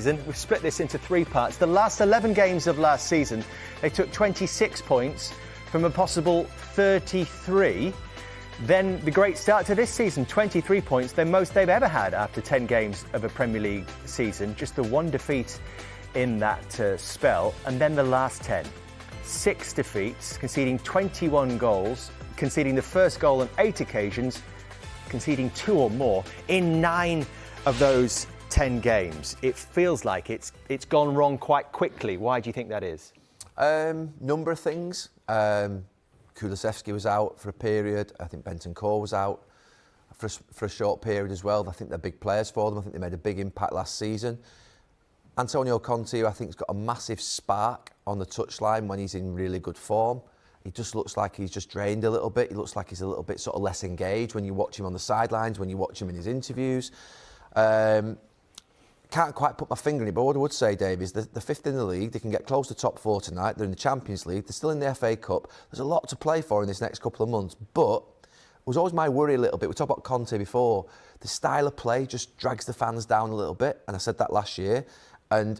We've split this into 3 parts. The last 11 games of last season, they took 26 points from a possible 33. Then the great start to this season, 23 points, the most they've ever had after 10 games of a Premier League season. Just the one defeat in that spell. And then the last 10, 6 defeats, conceding 21 goals, conceding the first goal on 8 occasions, conceding 2 or more in 9 of those 10 games. It feels like it's gone wrong quite quickly. Why do you think that is? Number of things. Kulusevski was out for a period. I think Bentancur was out for a short period as well. I think they're big players for them. I think they made a big impact last season. Antonio Conte, I think, has got a massive spark on the touchline when he's in really good form. He just looks like he's just drained a little bit. He looks like he's a little bit sort of less engaged when you watch him on the sidelines, when you watch him in his interviews. Can't quite put my finger in it, but what I would say, Dave, is they're 5th in the league. They can get close to top 4 tonight. They're in the Champions League. They're still in the FA Cup. There's a lot to play for in this next couple of months. But it was always my worry a little bit. We talked about Conte before. The style of play just drags the fans down a little bit. And I said that last year. And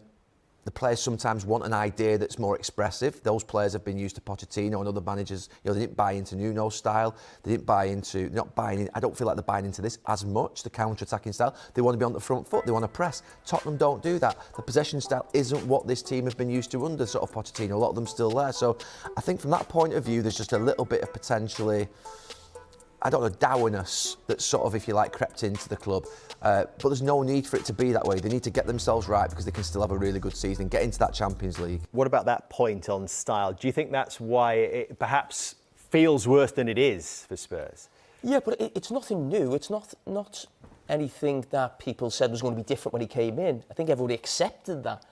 the players sometimes want an idea that's more expressive. Those players have been used to Pochettino and other managers. You know, they didn't buy into Nuno's style. They didn't buy into, not buying in, I don't feel like they're buying into this as much, the counter-attacking style. They want to be on the front foot. They want to press. Tottenham don't do that. The possession style isn't what this team have been used to under sort of Pochettino. A lot of them still there. So I think from that point of view, there's just a little bit of potentially, I don't know, dourness that sort of, if you like, crept into the club. But there's no need for it to be that way. They need to get themselves right because they can still have a really good season and get into that Champions League. What about that point on style? Do you think that's why it perhaps feels worse than it is for Spurs? Yeah, but it's nothing new. It's not anything that people said was going to be different when he came in. I think everybody accepted that.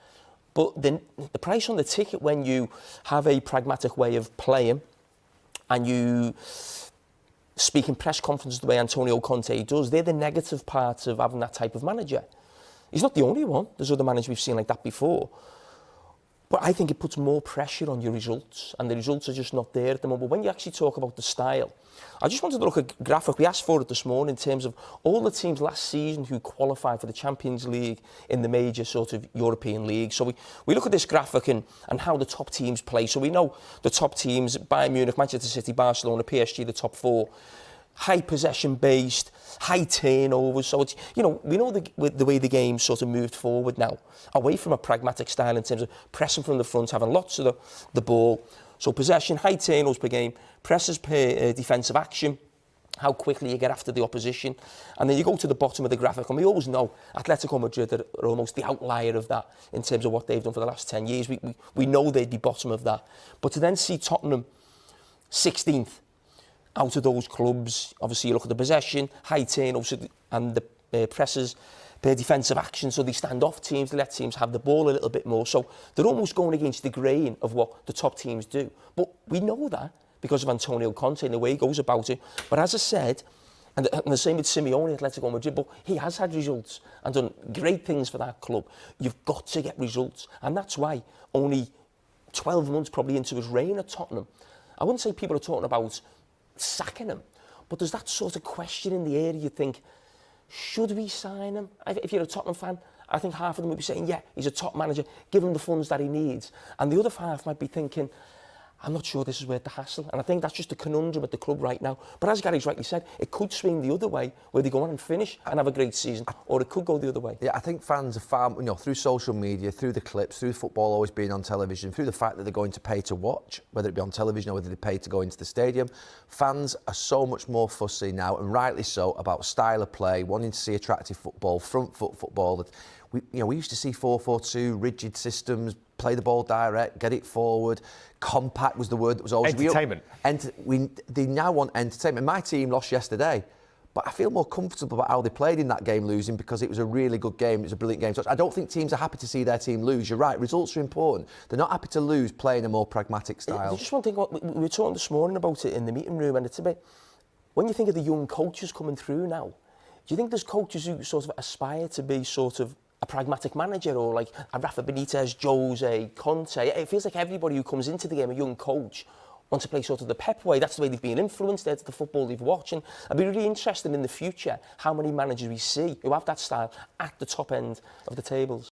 But the price on the ticket when you have a pragmatic way of playing and you speak in press conferences the way Antonio Conte does, they're the negative parts of having that type of manager. He's not the only one. There's other managers we've seen like that before. But I think it puts more pressure on your results, and the results are just not there at the moment. But when you actually talk about the style, I just wanted to look at a graphic. We asked for it this morning in terms of all the teams last season who qualified for the Champions League in the major sort of European league. So we look at this graphic and how the top teams play. So we know the top teams, Bayern Munich, Manchester City, Barcelona, PSG, the top 4, high possession based, high turnovers. So it's, you know, we know the way the game sort of moved forward now, away from a pragmatic style in terms of pressing from the front, having lots of the ball. So possession, high turnovers per game, presses per defensive action, how quickly you get after the opposition. And then you go to the bottom of the graphic, and we always know Atletico Madrid are almost the outlier of that in terms of what they've done for the last 10 years. We know they'd be bottom of that. But to then see Tottenham 16th out of those clubs, obviously you look at the possession, high turnovers and the presses per defensive action, so they stand off teams, they let teams have the ball a little bit more. So they're almost going against the grain of what the top teams do. But we know that because of Antonio Conte and the way he goes about it. But as I said, and the same with Simeone, Atletico Madrid, but he has had results and done great things for that club. You've got to get results. And that's why only 12 months probably into his reign at Tottenham, I wouldn't say people are talking about sacking him, but there's that sort of question in the air. You think, should we sign him? If you're a Tottenham fan, I think half of them would be saying, yeah, he's a top manager, give him the funds that he needs. And the other half might be thinking, I'm not sure this is worth the hassle. And I think that's just a conundrum at the club right now. But as Gary's rightly said, it could swing the other way, where they go on and finish and have a great season, or it could go the other way. Yeah, I think fans are far, you know, through social media, through the clips, through football always being on television, through the fact that they're going to pay to watch, whether it be on television or whether they pay to go into the stadium. Fans are so much more fussy now, and rightly so, about style of play, wanting to see attractive football, front foot football. We used to see 4-4-2, rigid systems, play the ball direct, get it forward. Compact was the word that was always... Entertainment. They now want entertainment. My team lost yesterday, but I feel more comfortable about how they played in that game losing because it was a really good game. It was a brilliant game. So I don't think teams are happy to see their team lose. You're right, results are important. They're not happy to lose playing a more pragmatic style. Just one thing, we were talking this morning about it in the meeting room, and it's a bit... When you think of the young coaches coming through now, do you think there's coaches who sort of aspire to be sort of a pragmatic manager, or like a Rafa Benitez, Jose, Conte? It feels like everybody who comes into the game, a young coach, wants to play sort of the Pep way. That's the way they've been influenced. That's the football they've watched. And I'd be really interested in the future how many managers we see who have that style at the top end of the tables.